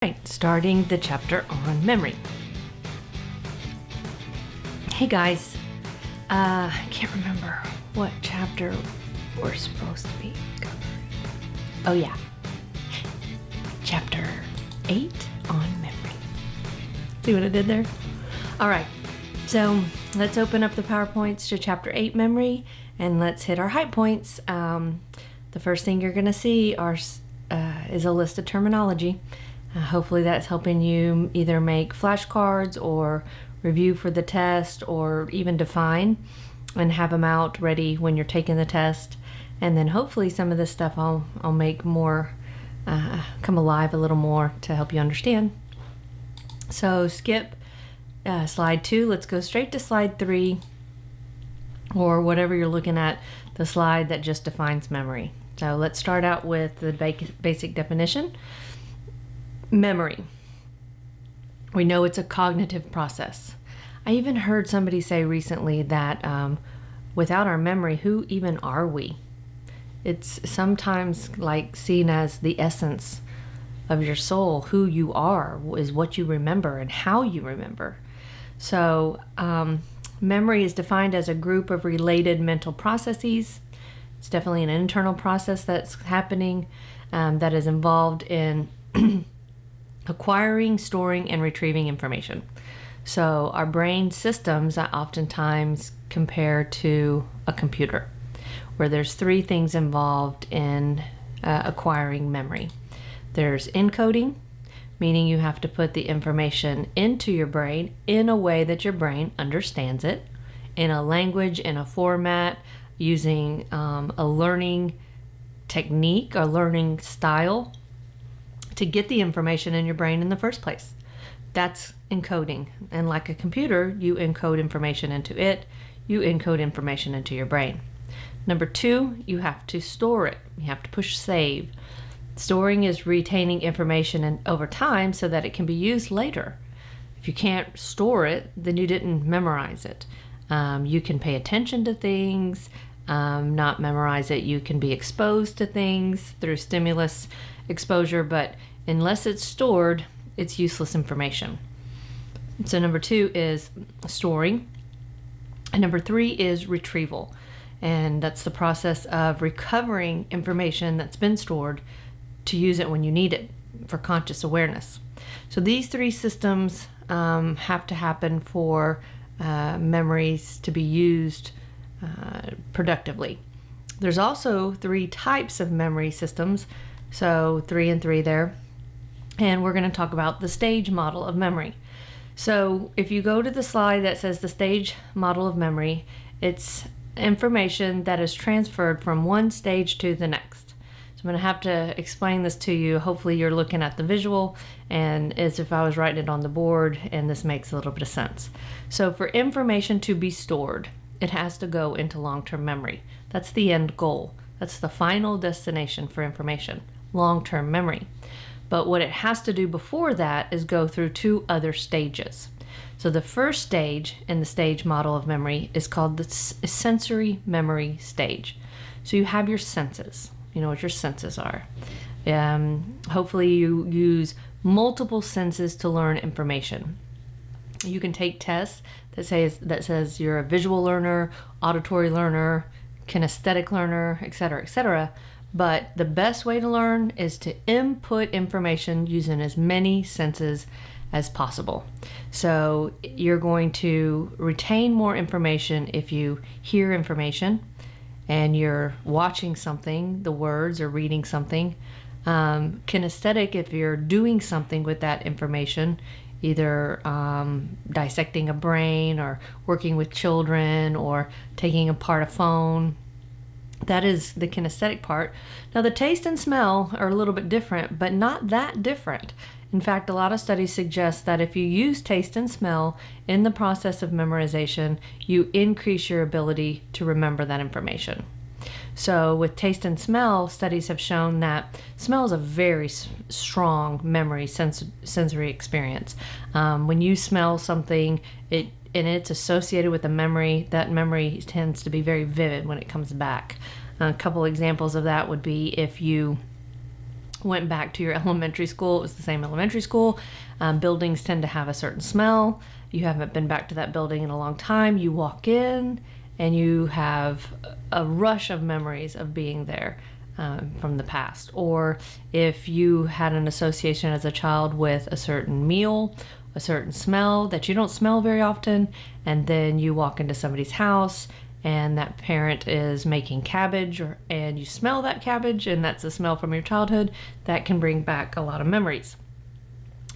Right, starting the chapter on memory. Hey guys, I can't remember what chapter we're supposed to be covering. Oh yeah, chapter 8 on memory. See what I did there? All right, so let's open up the PowerPoints to chapter 8 memory and let's hit our high points. The first thing you're going to see is a list of terminology. Hopefully that's helping you either make flashcards or review for the test or even define and have them out ready when you're taking the test. And then hopefully some of this stuff I'll make more come alive a little more to help you understand. So skip slide 2. Let's go straight to slide 3 or whatever you're looking at, the slide that just defines memory. So let's start out with the basic definition. Memory. We know it's a cognitive process. I even heard somebody say recently that without our memory, who even are we? It's sometimes like seen as the essence of your soul. Who you are is what you remember and how you remember. So memory is defined as a group of related mental processes. It's definitely an internal process that's happening that is involved in acquiring, storing, and retrieving information. So our brain systems I oftentimes compare to a computer, where there's 3 things involved in acquiring memory. There's encoding, meaning you have to put the information into your brain in a way that your brain understands it, in a language, in a format, using a learning technique, a learning style, to get the information in your brain in the first place. That's encoding. And like a computer, you encode information into it, you encode information into your brain. Number 2, you have to store it. You have to push save. Storing is retaining information over time so that it can be used later. If you can't store it, then you didn't memorize it. You can pay attention to things, not memorize it. You can be exposed to things through stimulus exposure, but unless it's stored, it's useless information. So number 2 is storing. And number 3 is retrieval. And that's the process of recovering information that's been stored to use it when you need it for conscious awareness. So these 3 systems have to happen for memories to be used productively. There's also 3 types of memory systems. So 3 and 3 there. And we're going to talk about the stage model of memory. So if you go to the slide that says the stage model of memory, it's information that is transferred from one stage to the next. So I'm going to have to explain this to you. Hopefully you're looking at the visual and as if I was writing it on the board, and this makes a little bit of sense. So for information to be stored, it has to go into long-term memory. That's the end goal. That's the final destination for information, long-term memory. But what it has to do before that is go through 2 other stages. So the first stage in the stage model of memory is called the sensory memory stage. So you have your senses. You know what your senses are. Hopefully you use multiple senses to learn information. You can take tests that says you're a visual learner, auditory learner, kinesthetic learner, etc., etc. But the best way to learn is to input information using as many senses as possible. So you're going to retain more information if you hear information and you're watching something, the words, or reading something. Kinesthetic, if you're doing something with that information, either dissecting a brain or working with children or taking apart a phone. That is the kinesthetic part. Now the taste and smell are a little bit different, but not that different. In fact, a lot of studies suggest that if you use taste and smell in the process of memorization, you increase your ability to remember that information. So with taste and smell, studies have shown that smell is a very strong memory sensory experience. When you smell something, and it's associated with a memory, that memory tends to be very vivid when it comes back. A couple examples of that would be if you went back to your elementary school, it was the same elementary school. Buildings tend to have a certain smell. You haven't been back to that building in a long time. You walk in and you have a rush of memories of being there from the past. Or if you had an association as a child with a certain meal, a certain smell that you don't smell very often, and then you walk into somebody's house and that parent is making cabbage, and you smell that cabbage, and that's a smell from your childhood, that can bring back a lot of memories.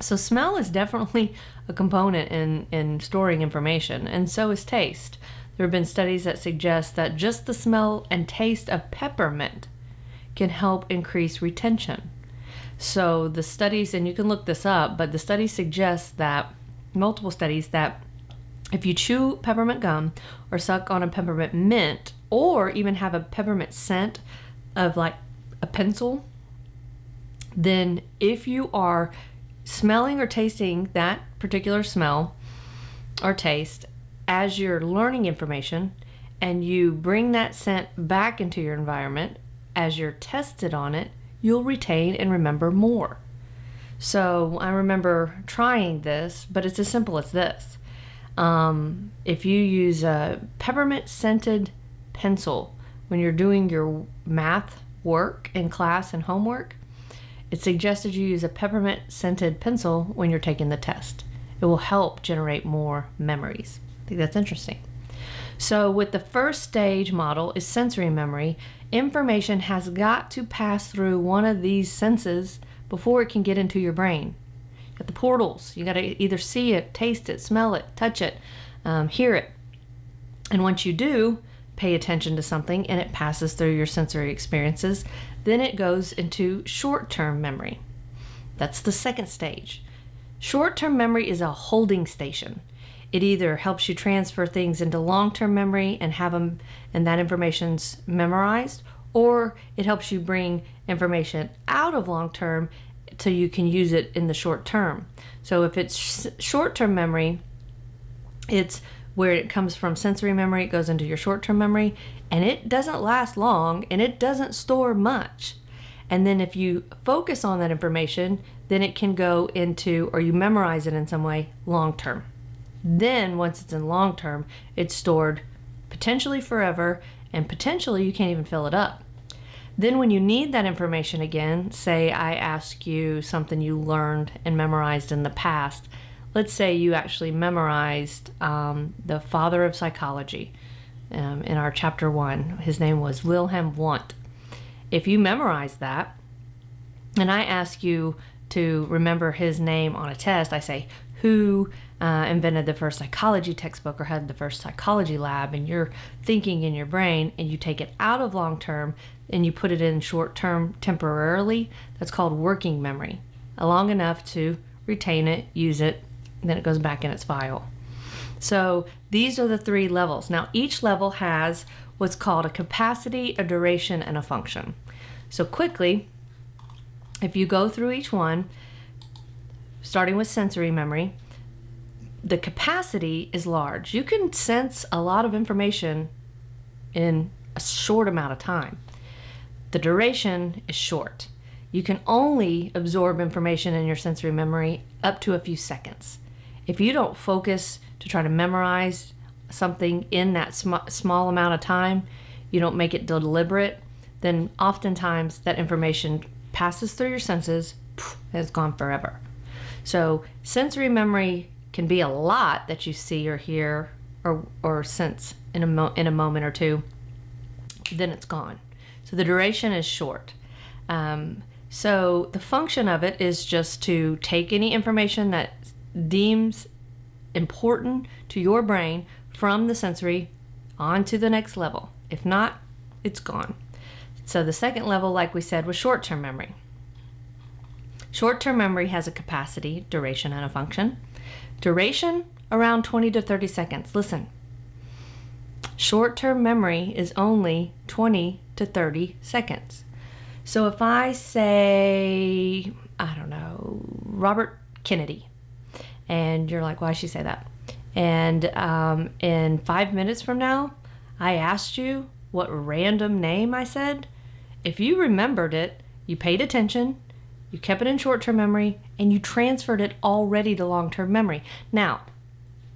So smell is definitely a component in storing information, and so is taste. There have been studies that suggest that just the smell and taste of peppermint can help increase retention. So the studies, and you can look this up, but the studies suggest that, multiple studies, that if you chew peppermint gum or suck on a peppermint mint, or even have a peppermint scent of like a pencil, then if you are smelling or tasting that particular smell or taste as you're learning information, and you bring that scent back into your environment as you're tested on it, you'll retain and remember more. So I remember trying this, but it's as simple as this. If you use a peppermint scented pencil when you're doing your math work in class and homework, it's suggested you use a peppermint scented pencil when you're taking the test. It will help generate more memories. I think that's interesting. So with the first stage model is sensory memory. Information has got to pass through one of these senses before it can get into your brain. You got the portals. You got to either see it, taste it, smell it, touch it, hear it. And once you do pay attention to something and it passes through your sensory experiences, then it goes into short-term memory. That's the second stage. Short-term memory is a holding station. It either helps you transfer things into long-term memory and have them, and that information's memorized, or it helps you bring information out of long-term so you can use it in the short term. So if it's short-term memory, it's where it comes from sensory memory, it goes into your short-term memory, and it doesn't last long, and it doesn't store much. And then if you focus on that information, then it can go into, or you memorize it in some way, long-term. Then once it's in long-term, it's stored potentially forever, and potentially you can't even fill it up. Then when you need that information again, say I ask you something you learned and memorized in the past. Let's say you actually memorized the father of psychology in our chapter 1. His name was Wilhelm Wundt. If you memorize that, and I ask you to remember his name on a test, I say, who invented the first psychology textbook or had the first psychology lab, and you're thinking in your brain, and you take it out of long term and you put it in short term temporarily. That's called working memory, long enough to retain it, use it, and then it goes back in its file. So these are the 3 levels. Now each level has what's called a capacity, a duration, and a function. So quickly, if you go through each one, starting with sensory memory, the capacity is large. You can sense a lot of information in a short amount of time. The duration is short. You can only absorb information in your sensory memory up to a few seconds. If you don't focus to try to memorize something in that small amount of time, you don't make it deliberate, then oftentimes that information passes through your senses and it's gone forever. So sensory memory can be a lot that you see or hear or sense in a moment or two, then it's gone. So the duration is short. So the function of it is just to take any information that deems important to your brain from the sensory on to the next level. If not, it's gone. So the second level, like we said, was short-term memory. Short-term memory has a capacity, duration, and a function. Duration, around 20 to 30 seconds. Listen, short-term memory is only 20 to 30 seconds. So if I say, I don't know, Robert Kennedy, and you're like, why'd she say that? And in 5 minutes from now, I asked you what random name I said. If you remembered it, you paid attention, You kept it in short-term memory, and you transferred it already to long-term memory. Now,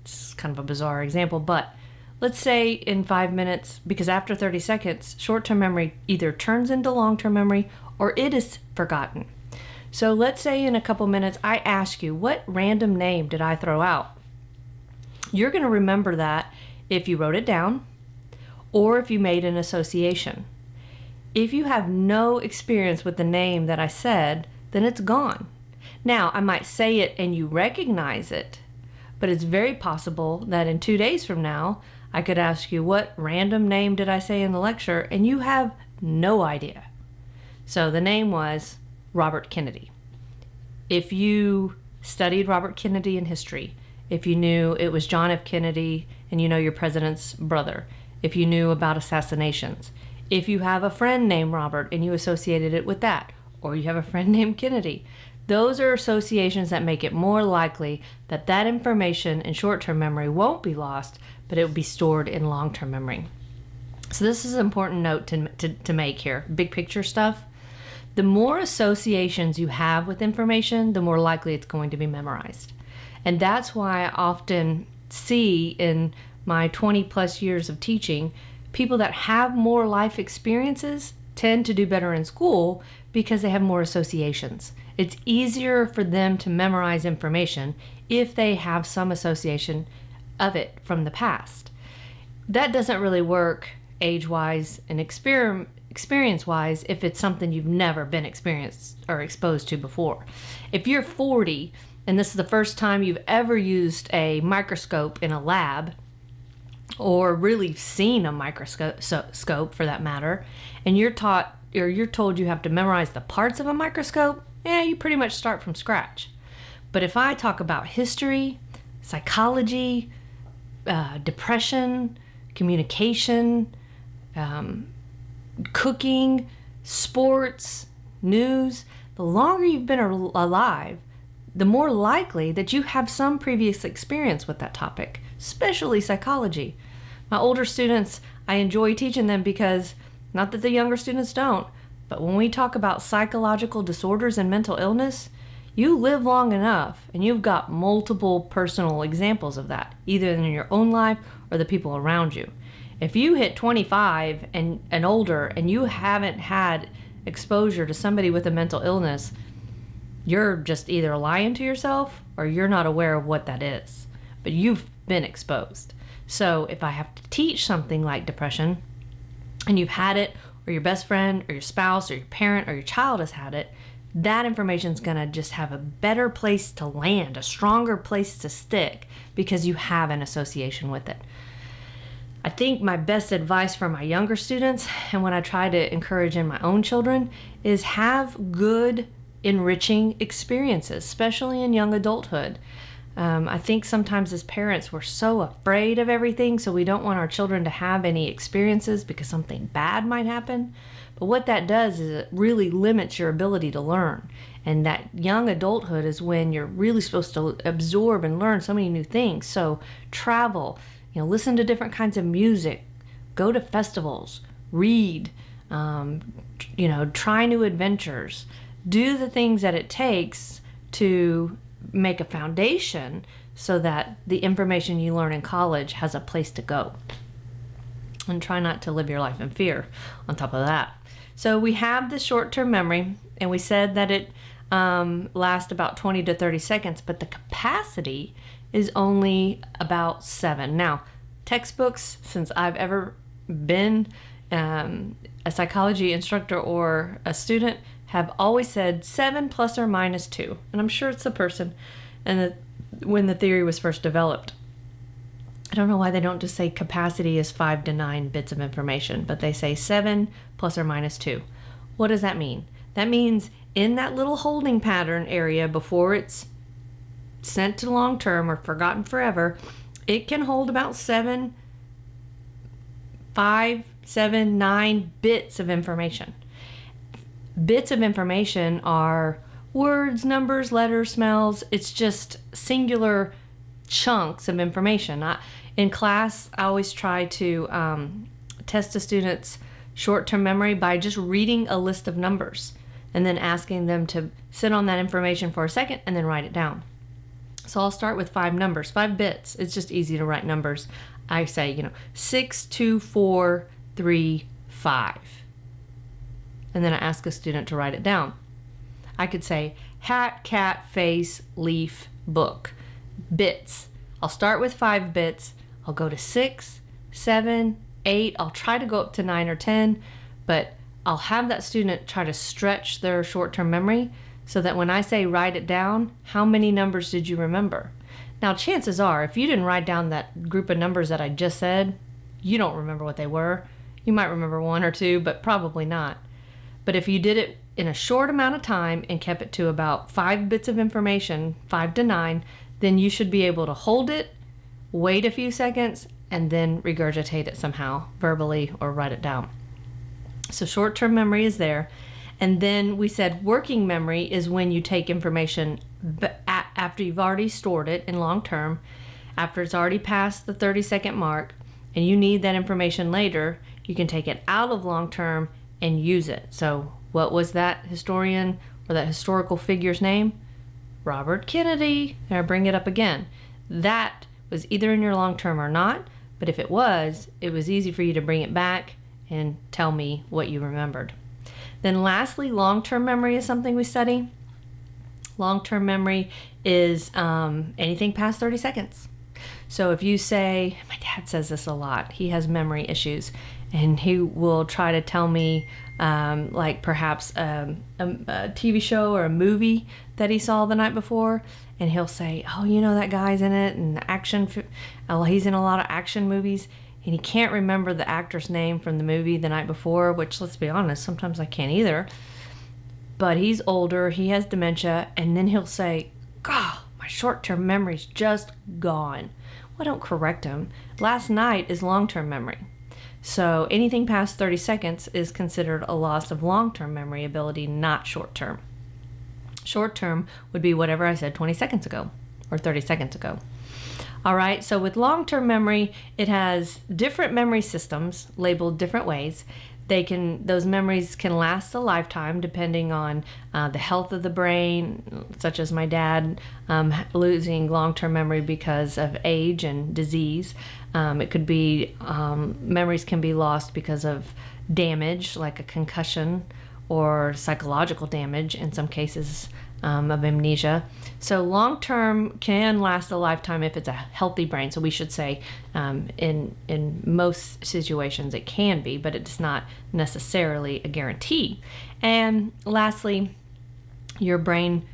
it's kind of a bizarre example, but let's say in 5 minutes, because after 30 seconds, short-term memory either turns into long-term memory or it is forgotten. So let's say in a couple minutes, I ask you, what random name did I throw out? You're going to remember that if you wrote it down or if you made an association. If you have no experience with the name that I said, then it's gone. Now, I might say it and you recognize it, but it's very possible that in 2 days from now, I could ask you, what random name did I say in the lecture? And you have no idea. So the name was Robert Kennedy. If you studied Robert Kennedy in history, if you knew it was John F. Kennedy and you know your president's brother, if you knew about assassinations, if you have a friend named Robert and you associated it with that, or you have a friend named Kennedy, those are associations that make it more likely that that information in short-term memory won't be lost, but it will be stored in long-term memory. So this is an important note to make here. Big picture stuff. The more associations you have with information, the more likely it's going to be memorized. And that's why I often see in my 20 plus years of teaching, people that have more life experiences tend to do better in school because they have more associations. It's easier for them to memorize information if they have some association of it from the past. That doesn't really work age-wise and experience-wise if it's something you've never been experienced or exposed to before. If you're 40 and this is the first time you've ever used a microscope in a lab, or really seen a microscope for that matter, and you're taught or you're told you have to memorize the parts of a microscope, you pretty much start from scratch. But if I talk about history, psychology, depression, communication, cooking, sports, news, the longer you've been alive, the more likely that you have some previous experience with that topic, especially psychology. My older students, I enjoy teaching them because, not that the younger students don't, but when we talk about psychological disorders and mental illness, you live long enough and you've got multiple personal examples of that, either in your own life or the people around you. If you hit 25 and older and you haven't had exposure to somebody with a mental illness, you're just either lying to yourself or you're not aware of what that is. But you've been exposed. So if I have to teach something like depression and you've had it, or your best friend or your spouse or your parent or your child has had it, that information is going to just have a better place to land, a stronger place to stick because you have an association with it. I think my best advice for my younger students, and when I try to encourage in my own children, is have good, enriching experiences, especially in young adulthood. I think sometimes as parents, we're so afraid of everything, so we don't want our children to have any experiences because something bad might happen. But what that does is it really limits your ability to learn. And that young adulthood is when you're really supposed to absorb and learn so many new things. So travel, listen to different kinds of music, go to festivals, read, try new adventures, do the things that it takes to make a foundation so that the information you learn in college has a place to go. And try not to live your life in fear on top of that. So we have the short-term memory, and we said that it lasts about 20 to 30 seconds, but the capacity is only about 7. Now, textbooks, since I've ever been a psychology instructor or a student, have always said 7 plus or minus 2. And I'm sure it's the person and when the theory was first developed. I don't know why they don't just say capacity is 5 to 9 bits of information, but they say 7 plus or minus 2. What does that mean? That means in that little holding pattern area before it's sent to long term or forgotten forever, it can hold about 5, 7, 9 bits of information. Bits of information are words, numbers, letters, smells. It's just singular chunks of information. In class, I always try to test a student's short-term memory by just reading a list of numbers. and then asking them to sit on that information for a second and then write it down. So I'll start with 5 numbers, 5 bits. It's just easy to write numbers. I say, 6, 2, 4, 3, 5. And then I ask a student to write it down. I could say hat, cat, face, leaf, book. Bits. I'll start with 5 bits. I'll go to 6, 7, 8. I'll try to go up to 9 or 10, but I'll have that student try to stretch their short-term memory so that when I say write it down, how many numbers did you remember? Now, chances are, if you didn't write down that group of numbers that I just said, you don't remember what they were. You might remember 1 or 2, but probably not. But if you did it in a short amount of time and kept it to about 5 bits of information, 5 to 9, then you should be able to hold it, wait a few seconds, and then regurgitate it somehow, verbally, or write it down. So short-term memory is there. And then we said working memory is when you take information after you've already stored it in long-term, after it's already past the 30-second mark, and you need that information later, you can take it out of long-term and use it. So what was that historian or that historical figure's name? Robert Kennedy. There, I bring it up again. That was either in your long-term or not, but if it was easy for you to bring it back and tell me what you remembered. Then lastly, long-term memory is something we study. Long-term memory is anything past 30 seconds. So if you say, my dad says this a lot, he has memory issues, and he will try to tell me like perhaps a TV show or a movie that he saw the night before, and he'll say, oh, that guy's in it, and he's in a lot of action movies, and he can't remember the actor's name from the movie the night before, which, let's be honest, sometimes I can't either. But he's older, he has dementia, and then he'll say, God, my short-term memory's just gone. Well, don't correct him. Last night is long-term memory. So anything past 30 seconds is considered a loss of long-term memory ability, not short-term. Short-term would be whatever I said 20 seconds ago or 30 seconds ago. All right, so with long-term memory, it has different memory systems labeled different ways. Those memories can last a lifetime depending on the health of the brain, such as my dad losing long-term memory because of age and disease. It could be, memories can be lost because of damage, like a concussion, or psychological damage in some cases of amnesia. So long-term can last a lifetime if it's a healthy brain. So we should say in most situations it can be, but it's not necessarily a guarantee. And lastly, your brain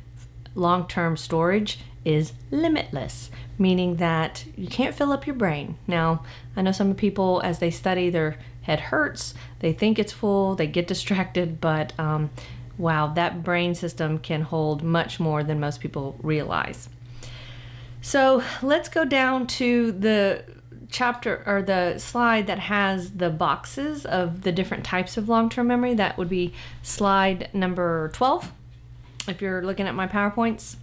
long-term storage is limitless, meaning that you can't fill up your brain. Now, I know some people, as they study, their head hurts, they think it's full, they get distracted, but wow, that brain system can hold much more than most people realize. So let's go down to the chapter or the slide that has the boxes of the different types of long-term memory. That would be slide number 12, if you're looking at my PowerPoints.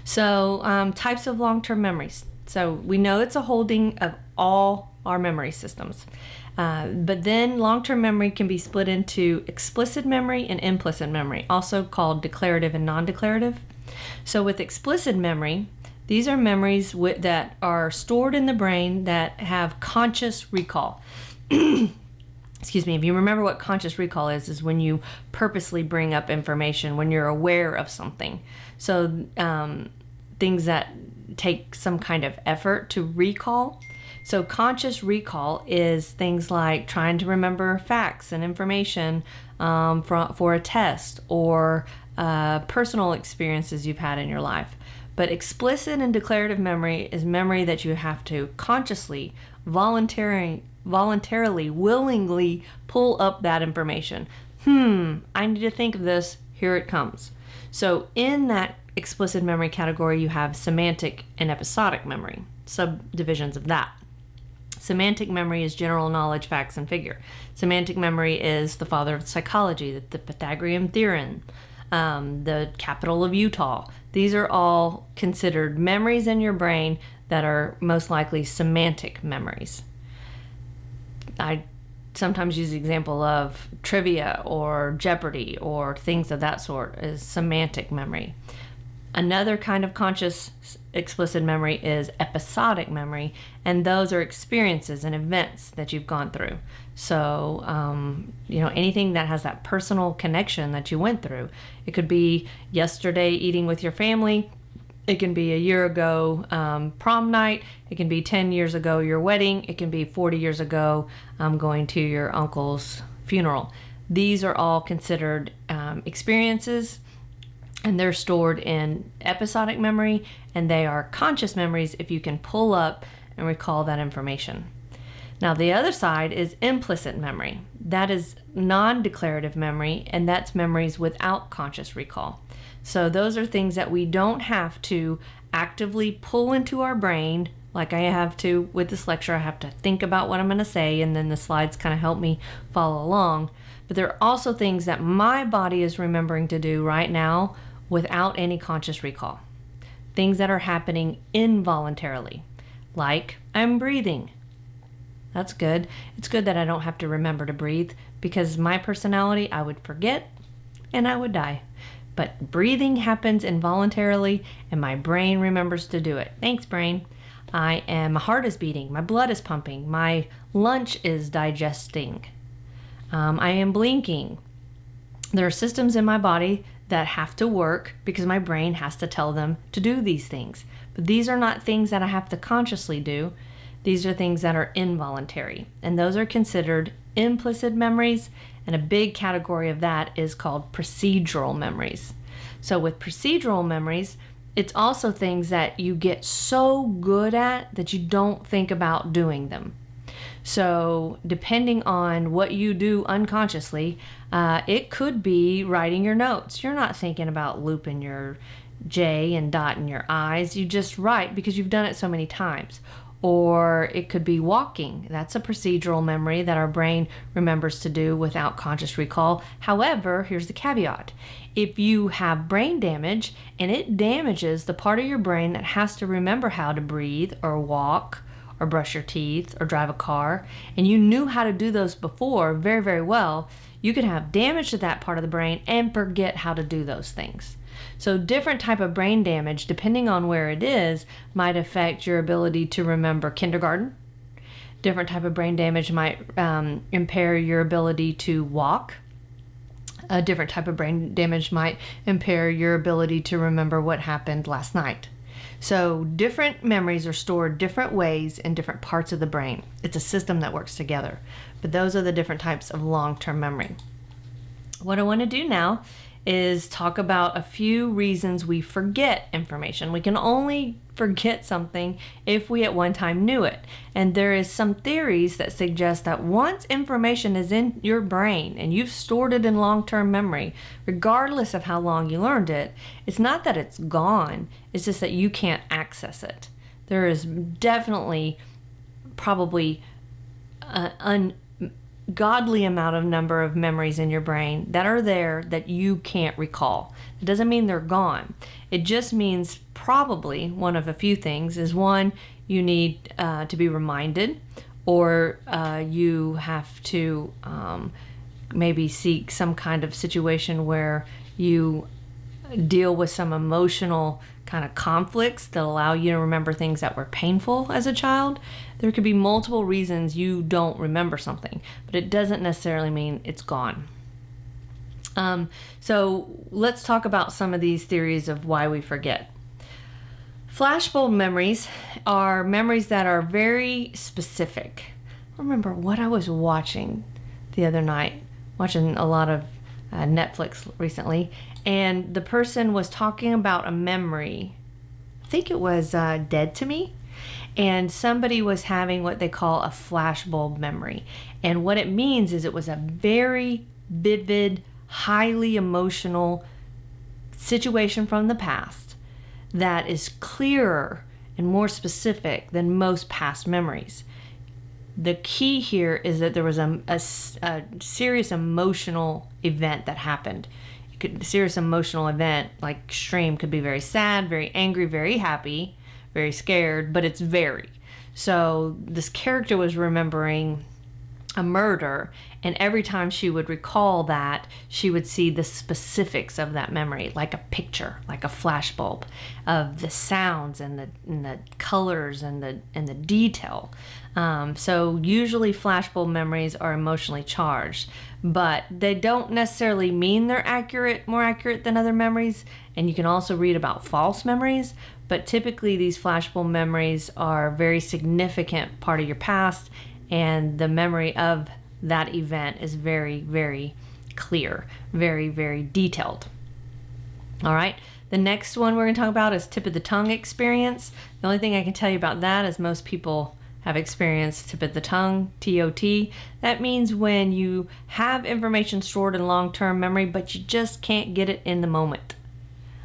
So types of long-term memories. So we know it's a holding of all our memory systems. But then long-term memory can be split into explicit memory and implicit memory, also called declarative and non-declarative. So with explicit memory, these are memories that are stored in the brain that have conscious recall. Excuse me, if you remember what conscious recall is when you purposely bring up information, when you're aware of something. So things that take some kind of effort to recall. So conscious recall is things like trying to remember facts and information for a test or personal experiences you've had in your life. But explicit and declarative memory is memory that you have to consciously, voluntarily, willingly pull up that information. I need to think of this, here it comes. So in that explicit memory category, you have semantic and episodic memory, subdivisions of that. Semantic memory is general knowledge, facts, and figure. Semantic memory is the father of psychology, the Pythagorean theorem, the capital of Utah. These are all considered memories in your brain that are most likely semantic memories. I sometimes use the example of trivia or Jeopardy or things of that sort as semantic memory. Another kind of conscious explicit memory is episodic memory, and those are experiences and events that you've gone through. So, anything that has that personal connection that you went through. It could be yesterday eating with your family. It can be a year ago prom night. It can be 10 years ago your wedding. It can be 40 years ago going to your uncle's funeral. These are all considered experiences, and they're stored in episodic memory, and they are conscious memories if you can pull up and recall that information. Now, the other side is implicit memory. That is non-declarative memory, and that's memories without conscious recall. So those are things that we don't have to actively pull into our brain, like I have to with this lecture. I have to think about what I'm going to say, and then the slides kind of help me follow along. But there are also things that my body is remembering to do right now without any conscious recall. Things that are happening involuntarily, like I'm breathing. That's good. It's good that I don't have to remember to breathe, because my personality, I would forget and I would die. But breathing happens involuntarily, and my brain remembers to do it. Thanks, brain. My heart is beating. My blood is pumping. My lunch is digesting. I am blinking. There are systems in my body that have to work because my brain has to tell them to do these things. But these are not things that I have to consciously do. These are things that are involuntary, and those are considered implicit memories, and a big category of that is called procedural memories. So with procedural memories, it's also things that you get so good at that you don't think about doing them. So depending on what you do unconsciously, it could be writing your notes. You're not thinking about looping your J and dotting your I's. You just write because you've done it so many times. Or it could be walking. That's a procedural memory that our brain remembers to do without conscious recall. However, here's the caveat. If you have brain damage and it damages the part of your brain that has to remember how to breathe or walk or brush your teeth or drive a car, and you knew how to do those before very, very well, you could have damage to that part of the brain and forget how to do those things. So different type of brain damage, depending on where it is, might affect your ability to remember kindergarten. Different type of brain damage might impair your ability to walk. A different type of brain damage might impair your ability to remember what happened last night. So different memories are stored different ways in different parts of the brain. It's a system that works together. But those are the different types of long-term memory. What I want to do now is talk about a few reasons we forget information. We can only forget something if we at one time knew it. And there is some theories that suggest that once information is in your brain and you've stored it in long-term memory, regardless of how long you learned it, it's not that it's gone, it's just that you can't access it. There is definitely probably godly amount of number of memories in your brain that are there that you can't recall. It doesn't mean they're gone. It just means probably one of a few things is, one, you need to be reminded, or you have to maybe seek some kind of situation where you deal with some emotional kind of conflicts that allow you to remember things that were painful as a child. There could be multiple reasons you don't remember something, but it doesn't necessarily mean it's gone. So let's talk about some of these theories of why we forget. Flashbulb memories are memories that are very specific. I remember what I was watching the other night, watching a lot of Netflix recently, and the person was talking about a memory. I think it was Dead to Me, and somebody was having what they call a flashbulb memory. And what it means is it was a very vivid, highly emotional situation from the past that is clearer and more specific than most past memories. The key here is that there was a serious emotional event that happened. A serious emotional event, like extreme, could be very sad, very angry, very happy, very scared, but it's very. So this character was remembering a murder, and every time she would recall that, she would see the specifics of that memory, like a picture, like a flashbulb of the sounds and the colors and the detail. So usually flashbulb memories are emotionally charged, but they don't necessarily mean they're more accurate than other memories. And you can also read about false memories, but typically these flashbulb memories are a very significant part of your past, and the memory of that event is very, very clear, very, very detailed. All right. The next one we're going to talk about is tip of the tongue experience. The only thing I can tell you about that is most people have experienced tip of the tongue, TOT. That means when you have information stored in long-term memory, but you just can't get it in the moment.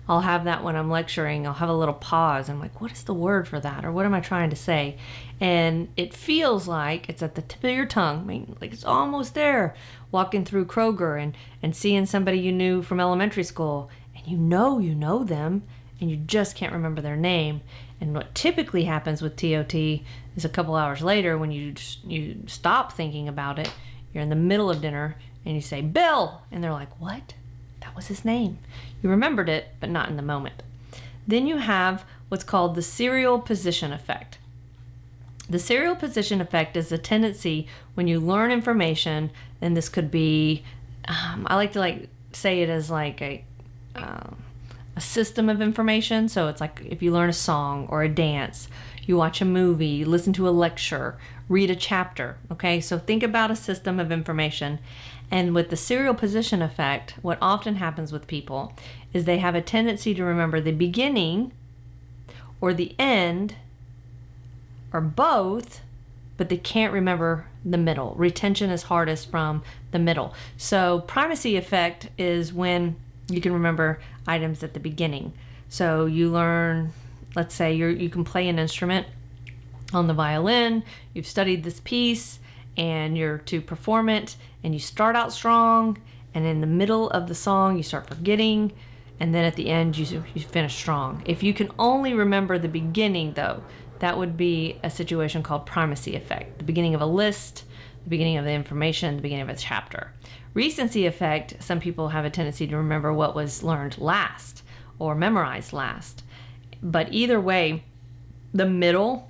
I'll have that when I'm lecturing. I'll have a little pause. I'm like, what is the word for that? Or what am I trying to say? And it feels like it's at the tip of your tongue. I mean, like it's almost there. Walking through Kroger and seeing somebody you knew from elementary school, and you know them, and you just can't remember their name. And what typically happens with TOT is a couple hours later, when you stop thinking about it, you're in the middle of dinner, and you say, Bill! And they're like, what? That was his name. You remembered it, but not in the moment. Then you have what's called the serial position effect. The serial position effect is a tendency when you learn information, and this could be, I like to say it as like a system of information. So it's like if you learn a song or a dance, you watch a movie, listen to a lecture, read a chapter. Okay, so think about a system of information. And with the serial position effect, what often happens with people is they have a tendency to remember the beginning or the end or both, but they can't remember the middle. Retention is hardest from the middle. So primacy effect is when you can remember items at the beginning. So you learn, let's say you can play an instrument on the violin, you've studied this piece, and you're to perform it, and you start out strong, and in the middle of the song you start forgetting, and then at the end you finish strong. If you can only remember the beginning, though, that would be a situation called primacy effect. The beginning of a list, the beginning of the information, the beginning of a chapter. Recency effect, some people have a tendency to remember what was learned last or memorized last. But either way, the middle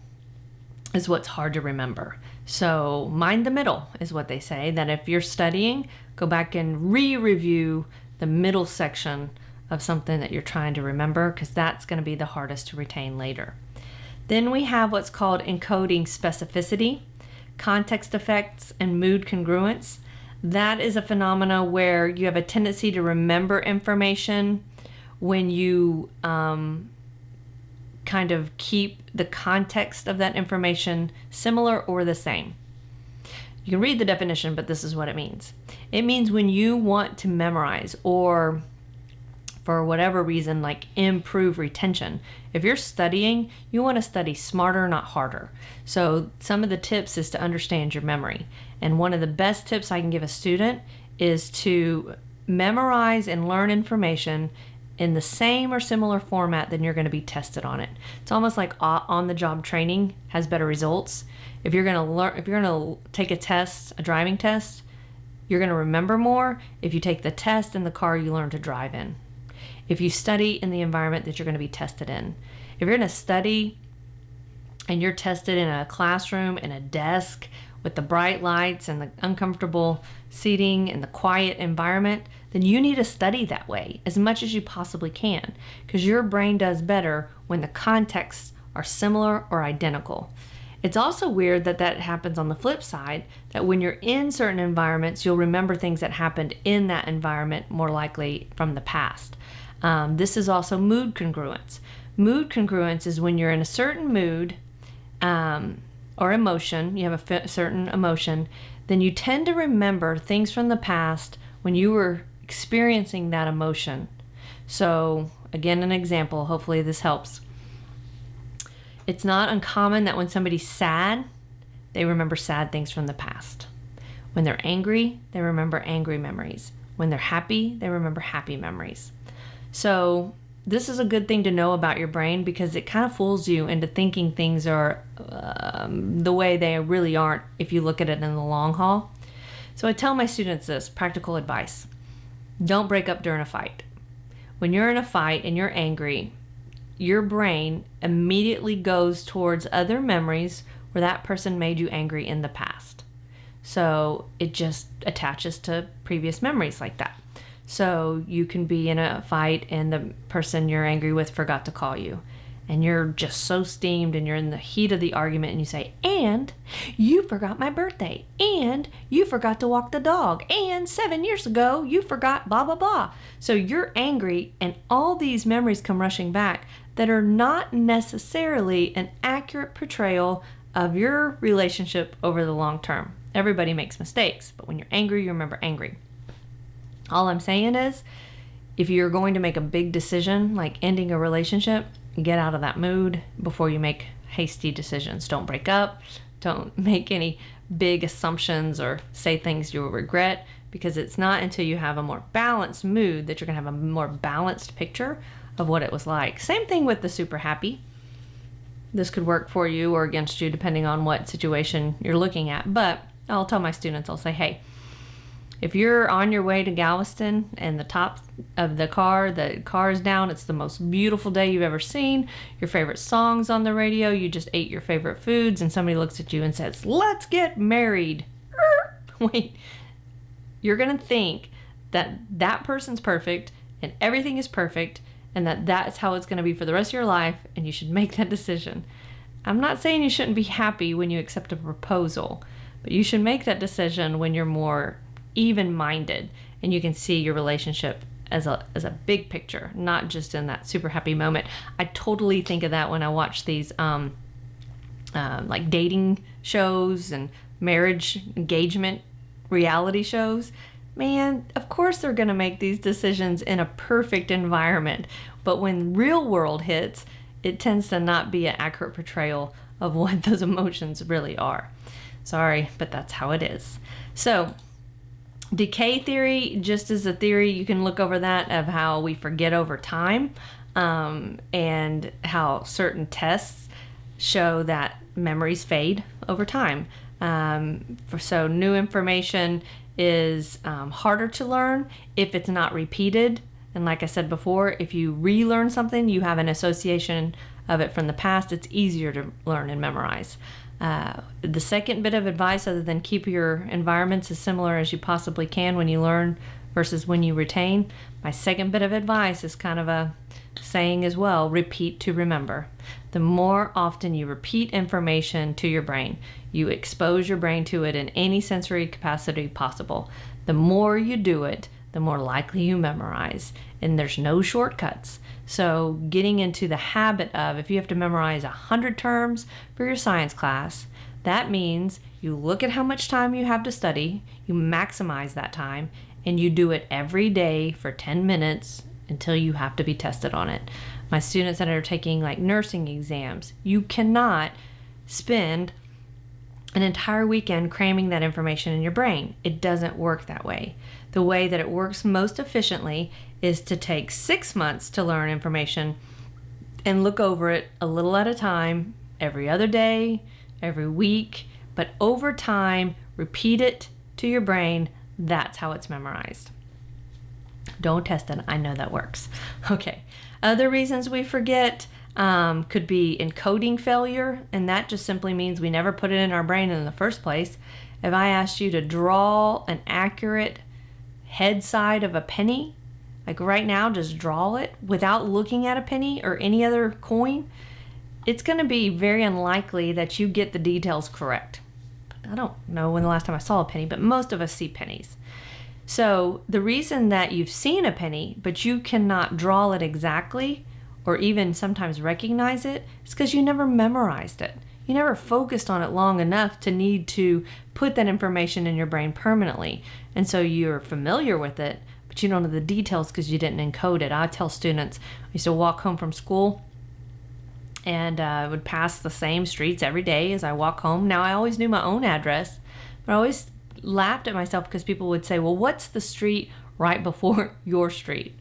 is what's hard to remember. So mind the middle is what they say, that if you're studying, go back and re-review the middle section of something that you're trying to remember, because that's going to be the hardest to retain later. Then we have what's called encoding specificity, context effects, and mood congruence. That is a phenomena where you have a tendency to remember information when you kind of keep the context of that information similar or the same. You can read the definition, but this is what it means. It means when you want to memorize or for whatever reason, like improve retention. If you're studying, you want to study smarter, not harder. So some of the tips is to understand your memory. And one of the best tips I can give a student is to memorize and learn information in the same or similar format than you're going to be tested on it. It's almost like on-the-job training has better results. If you're going to take a test, a driving test, you're going to remember more if you take the test in the car you learn to drive in. If you study in the environment that you're going to be tested in. If you're going to study and you're tested in a classroom, in a desk, with the bright lights and the uncomfortable seating and the quiet environment, then you need to study that way as much as you possibly can, because your brain does better when the contexts are similar or identical. It's also weird that happens on the flip side, that when you're in certain environments, you'll remember things that happened in that environment more likely from the past. This is also mood congruence. Mood congruence is when you're in a certain mood or emotion, you have a certain emotion, then you tend to remember things from the past when you were experiencing that emotion. So again, an example, hopefully this helps. It's not uncommon that when somebody's sad, they remember sad things from the past. When they're angry, they remember angry memories. When they're happy, they remember happy memories. So this is a good thing to know about your brain, because it kind of fools you into thinking things are the way they really aren't if you look at it in the long haul. So I tell my students this practical advice: don't break up during a fight. When you're in a fight and you're angry, your brain immediately goes towards other memories where that person made you angry in the past. So it just attaches to previous memories like that. So you can be in a fight and the person you're angry with forgot to call you. And you're just so steamed and you're in the heat of the argument and you say, and you forgot my birthday, and you forgot to walk the dog, and 7 years ago you forgot blah, blah, blah. So you're angry and all these memories come rushing back that are not necessarily an accurate portrayal of your relationship over the long term. Everybody makes mistakes, but when you're angry, you remember angry. All I'm saying is, if you're going to make a big decision like ending a relationship, get out of that mood before you make hasty decisions. Don't break up. Don't make any big assumptions or say things you'll regret, because it's not until you have a more balanced mood that you're going to have a more balanced picture of what it was like. Same thing with the super happy. This could work for you or against you depending on what situation you're looking at. But I'll tell my students, I'll say, hey, if you're on your way to Galveston and the top of the car is down, it's the most beautiful day you've ever seen, your favorite song's on the radio, you just ate your favorite foods, and somebody looks at you and says, let's get married. Wait, you're going to think that that person's perfect and everything is perfect and that that's how it's going to be for the rest of your life, and you should make that decision. I'm not saying you shouldn't be happy when you accept a proposal, but you should make that decision when you're more even-minded and you can see your relationship as a big picture, not just in that super happy moment. I totally think of that when I watch these like dating shows and marriage engagement reality shows. Man, of course they're going to make these decisions in a perfect environment, but when real world hits, it tends to not be an accurate portrayal of what those emotions really are. Sorry, but that's how it is. So decay theory, just as a theory, you can look over that of how we forget over time, and how certain tests show that memories fade over time. So new information is harder to learn if it's not repeated. And like I said before, if you relearn something, you have an association of it from the past, it's easier to learn and memorize. The second bit of advice, other than keep your environments as similar as you possibly can when you learn versus when you retain, my second bit of advice is kind of a saying as well: repeat to remember. The more often you repeat information to your brain, you expose your brain to it in any sensory capacity possible, the more you do it, the more likely you memorize. And there's no shortcuts. So getting into the habit of, if you have to memorize 100 terms for your science class, that means you look at how much time you have to study, you maximize that time, and you do it every day for 10 minutes until you have to be tested on it. My students that are taking like nursing exams, you cannot spend an entire weekend cramming that information in your brain. It doesn't work that way. The way that it works most efficiently is to take 6 months to learn information and look over it a little at a time, every other day, every week, but over time, repeat it to your brain. That's how it's memorized. Don't test it. I know that works. Okay. Other reasons we forget could be encoding failure, and that just simply means we never put it in our brain in the first place. If I asked you to draw an accurate head side of a penny, like right now, just draw it without looking at a penny or any other coin, it's going to be very unlikely that you get the details correct. I don't know when the last time I saw a penny, but most of us see pennies. So the reason that you've seen a penny, but you cannot draw it exactly or even sometimes recognize it, is because you never memorized it. You never focused on it long enough to need to put that information in your brain permanently. And so you're familiar with it, but you don't know the details because you didn't encode it. I tell students, I used to walk home from school and would pass the same streets every day as I walk home. Now, I always knew my own address, but I always laughed at myself because people would say, well, what's the street right before your street?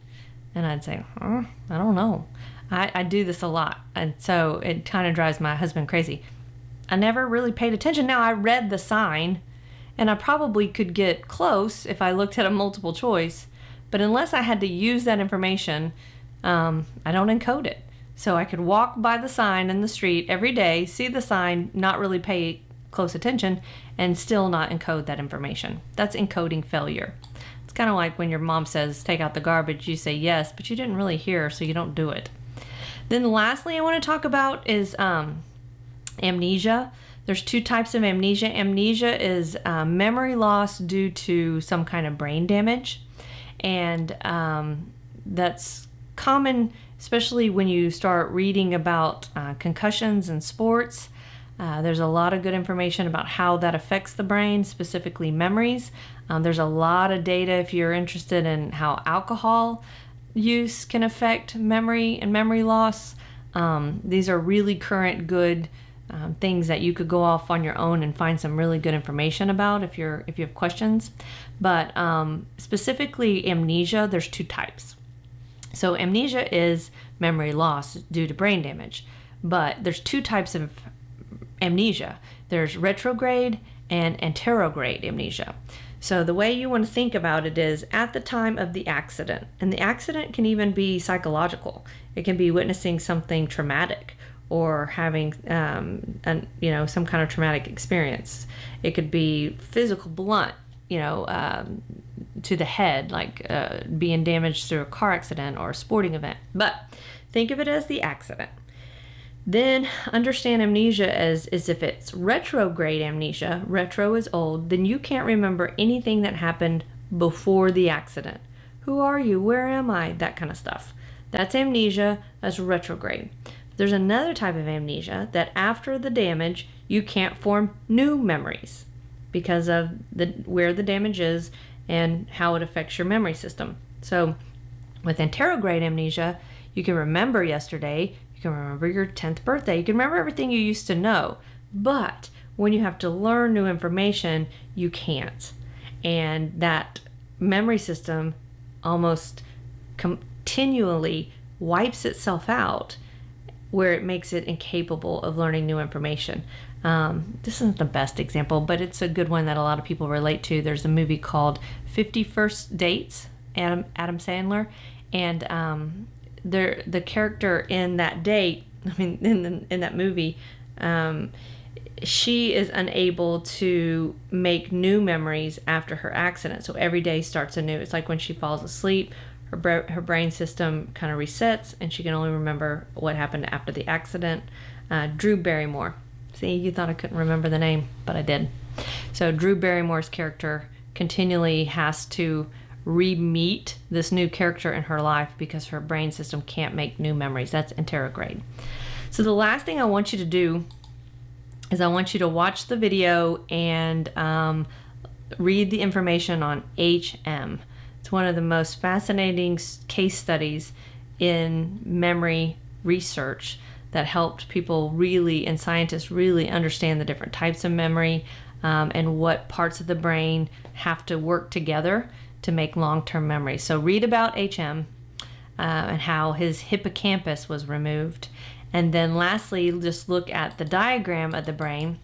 And I'd say, I don't know. I do this a lot, and so it kind of drives my husband crazy. I never really paid attention. Now, I read the sign, and I probably could get close if I looked at a multiple choice, but unless I had to use that information, I don't encode it. So I could walk by the sign in the street every day, see the sign, not really pay close attention, and still not encode that information. That's encoding failure. It's kind of like when your mom says, take out the garbage, you say yes, but you didn't really hear, so you don't do it. Then lastly, I want to talk about is amnesia. There's two types of amnesia. Amnesia is memory loss due to some kind of brain damage. And that's common, especially when you start reading about concussions in sports. There's a lot of good information about how that affects the brain, specifically memories. There's a lot of data if you're interested in how alcohol use can affect memory and memory loss. These are really current good things that you could go off on your own and find some really good information about if you have questions. But specifically amnesia, there's two types. So amnesia is memory loss due to brain damage, but there's two types of amnesia. There's retrograde and anterograde amnesia. So the way you want to think about it is at the time of the accident, and the accident can even be psychological. It can be witnessing something traumatic or having some kind of traumatic experience. It could be physical, blunt, to the head, like being damaged through a car accident or a sporting event. But think of it as the accident. Then understand amnesia as if it's retrograde amnesia, retro is old, then you can't remember anything that happened before the accident. Who are you? Where am I? That kind of stuff. That's amnesia, that's retrograde. There's another type of amnesia that after the damage, you can't form new memories because of where the damage is and how it affects your memory system. So with anterograde amnesia, you can remember yesterday, you can remember your 10th birthday, you can remember everything you used to know, but when you have to learn new information, you can't. And that memory system almost continually wipes itself out, where it makes it incapable of learning new information. This isn't the best example, but it's a good one that a lot of people relate to. There's a movie called 50 First Dates, Adam Sandler, and the character in that date, in that movie, she is unable to make new memories after her accident. So every day starts anew. It's like when she falls asleep, her brain system kind of resets, and she can only remember what happened after the accident. Drew Barrymore. See, you thought I couldn't remember the name, but I did. So Drew Barrymore's character continually has to re-meet this new character in her life because her brain system can't make new memories. That's anterograde. So the last thing I want you to do is I want you to watch the video and read the information on HM. It's one of the most fascinating case studies in memory research that helped people really, and scientists really understand the different types of memory and what parts of the brain have to work together to make long-term memory. So read about HM and how his hippocampus was removed. And then lastly, just look at the diagram of the brain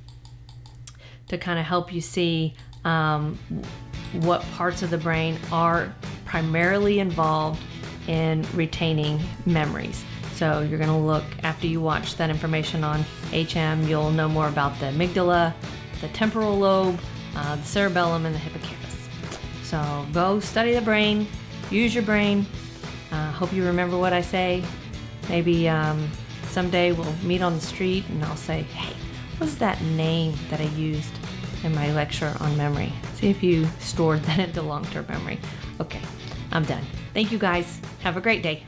to kind of help you see what parts of the brain are primarily involved in retaining memories. So you're going to look, after you watch that information on HM, you'll know more about the amygdala, the temporal lobe, the cerebellum, and the hippocampus. So go study the brain, use your brain. Hope you remember what I say. Maybe someday we'll meet on the street and I'll say, hey, what's that name that I used in my lecture on memory? See if you stored that into long-term memory. Okay, I'm done. Thank you guys. Have a great day.